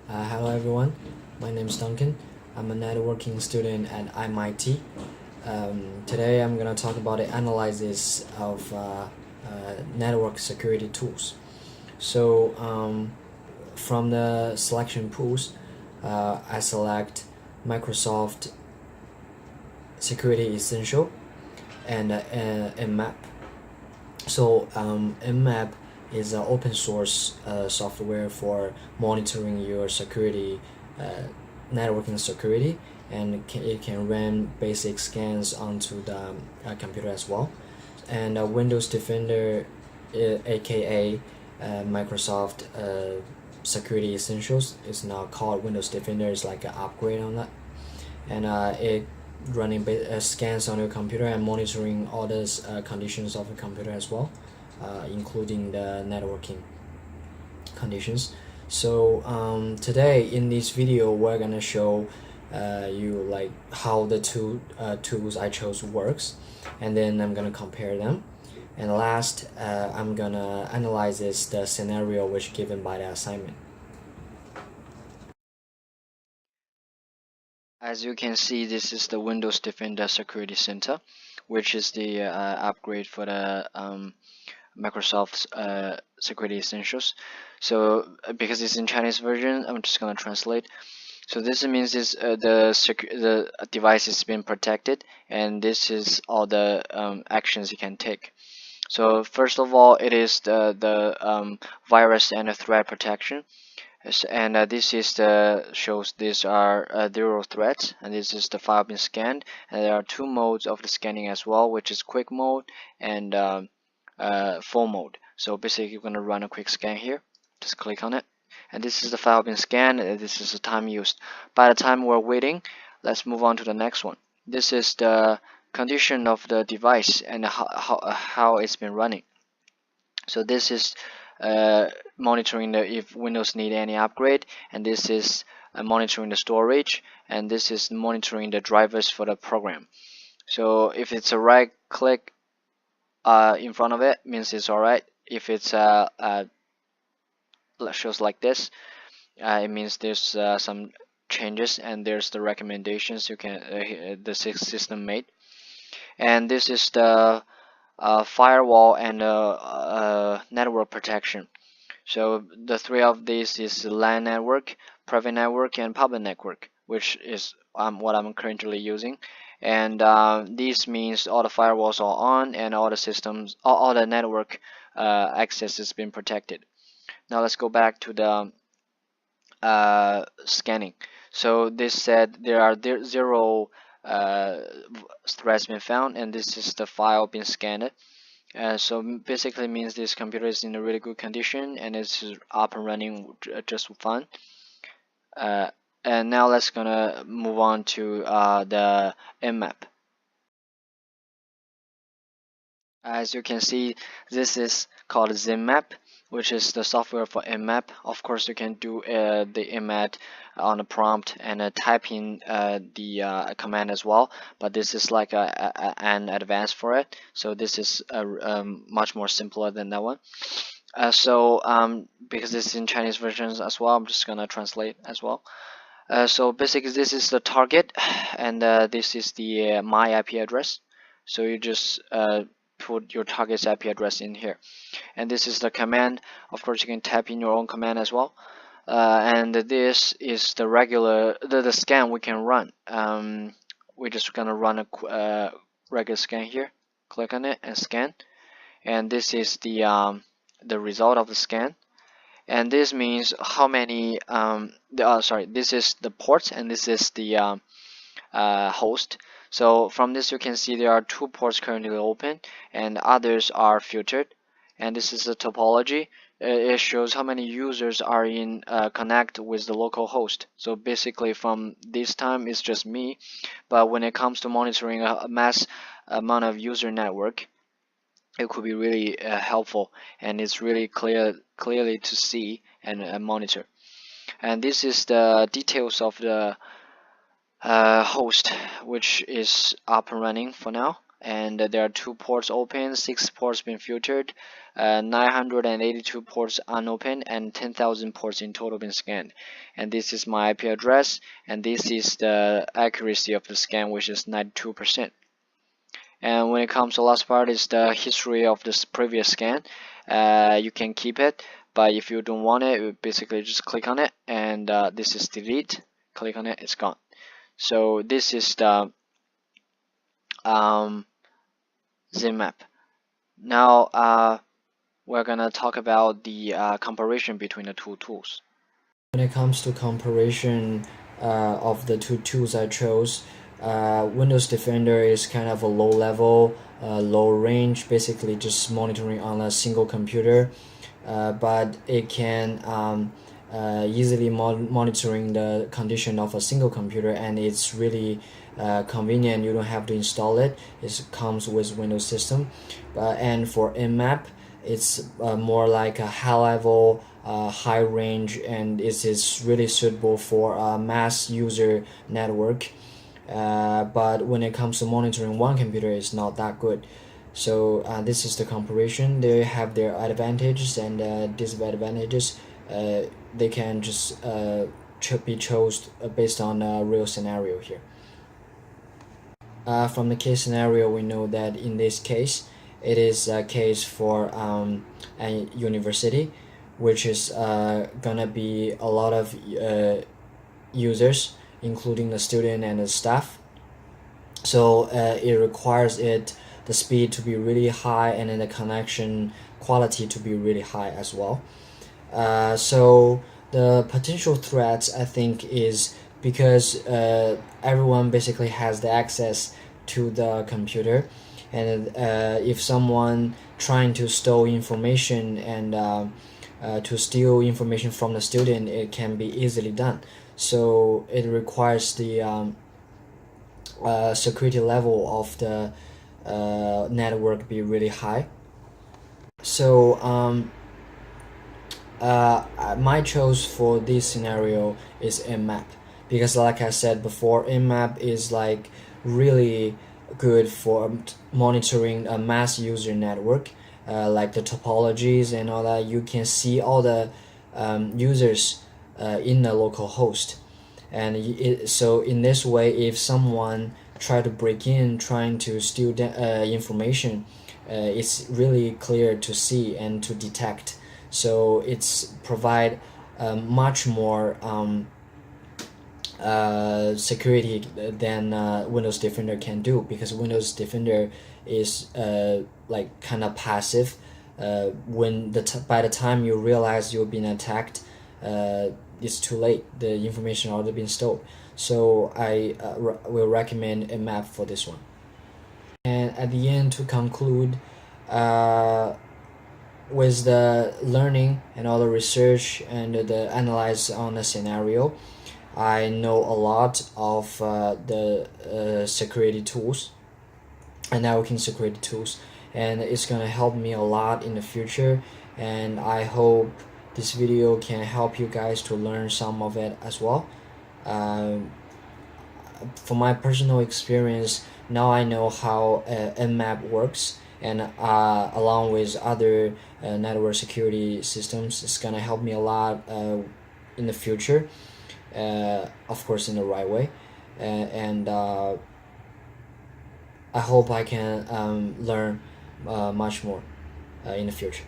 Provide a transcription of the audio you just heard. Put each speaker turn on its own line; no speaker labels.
Hello everyone, my name is Duncan. I'm a networking student at MIT. Today I'm going to talk about the analysis of network security tools. So from the selection pools, I select Microsoft Security Essential and MMAP. So MMAP is an open source software for monitoring your security, uh, networking security, and it can run basic scans onto the computer as well. And Windows Defender, aka Microsoft Security Essentials, is now called Windows Defender. Is like an upgrade on that, and it running scans on your computer and monitoring all the conditions of the computer as well, including the networking conditions. So today in this video we're gonna show you like how the two tools I chose works, and then I'm gonna compare them. And last, I'm gonna analyze the scenario which given by the assignment. As you can see, this is the Windows Defender Security Center, which is the upgrade for the Microsoft's Security Essentials. So because it's in Chinese version, I'm just gonna translate. So this means is the device is being protected, and this is all the actions you can take. So first of all, it is the virus and the threat protection. Yes, and this is the shows these are zero threats, and this is the file being scanned. And there are two modes of the scanning as well, which is quick mode and full mode. So basically, you're gonna run a quick scan here. Just click on it, and this is the file being scanned. And this is the time used. By the time we're waiting, let's move on to the next one. This is the condition of the device and how it's been running. So this is monitoring if Windows need any upgrade, and this is monitoring the storage, and this is monitoring the drivers for the program. So if it's a right click in front of it, means it's alright. If it's shows like this, it means there's some changes, and there's the recommendations you can the system made. And this is the firewall and network protection. So the three of these is LAN network, private network, and public network, which is what I'm currently using. And this means all the firewalls are on, and all the systems, all the network access has been protected. Now let's go back to the scanning. So this said there are zero threats been found, and this is the file being scanned. So basically means this computer is in a really good condition, and it's up and running just fine. And now let's gonna move on to the mmap. As you can see, this is called Xintmap, which is the software for mmap. Of course, you can do the mmap on the prompt and type in the command as well, but this is like an advanced for it. So this is much more simpler than that one. Because it's in Chinese versions as well, I'm just gonna translate as well. So basically, this is the target, and this is the my IP address. So you just put your target's IP address in here, and this is the command. Of course, you can type in your own command as well. And this is the regular the scan we can run. We're just gonna run a regular scan here. Click on it and scan, and this is the result of the scan. And this means how many this is the ports, and this is the host. So from this you can see there are two ports currently open, and others are filtered. And this is the topology. It shows how many users are in connect with the local host. So basically from this time it's just me, but when it comes to monitoring a mass amount of user network, it could be really helpful, and it's really clearly to see and monitor. And this is the details of the host, which is up and running for now. and there are 2 ports open, 6 ports being filtered, 982 ports unopened, and 10,000 ports in total being scanned. And this is my IP address, and this is the accuracy of the scan, which is 92%. And when it comes to the last part is the history of this previous scan. You can keep it, but if you don't want it, you basically just click on it, and this is delete. Click on it, it's gone. So this is the ZMap. Now we're gonna talk about the comparison between the two tools. When it comes to comparison of the two tools I chose, Windows Defender is kind of a low level, low range, basically just monitoring on a single computer, but it can easily monitoring the condition of a single computer, and it's really convenient. You don't have to install it. It comes with Windows system. And for Nmap, it's more like a high level, high range, and it is really suitable for a mass user network. But when it comes to monitoring one computer, it's not that good. So this is the comparison. They have their advantages and disadvantages. They can just be chosen based on a real scenario here. From the case scenario, we know that in this case, it is a case for a university, which is gonna be a lot of users, including the student and the staff. So it requires the speed to be really high, and then the connection quality to be really high as well. So the potential threats, I think, is because everyone basically has the access to the computer, and if someone trying to steal information and to steal information from the student, it can be easily done. So it requires the security level of the network be really high. So my choice for this scenario is Nmap, because like I said before, Nmap is like really good for monitoring a mass user network, like the topologies and all that. You can see all the users in the local host, and so in this way, if someone try to break in trying to steal information, it's really clear to see and to detect. So it's provide much more security than Windows Defender can do, because Windows Defender is like kind of passive. When by the time you realize you've been attacked, it's too late. The information already been stolen. So I will recommend a map for this one. And at the end, to conclude, with the learning and all the research and the analyze on the scenario, I know a lot of the security tools and networking security tools, and it's gonna help me a lot in the future. And I hope this video can help you guys to learn some of it as well. For my personal experience, now I know how Nmap works, and along with other network security systems, it's gonna help me a lot in the future, of course in the right way, and I hope I can learn much more in the future.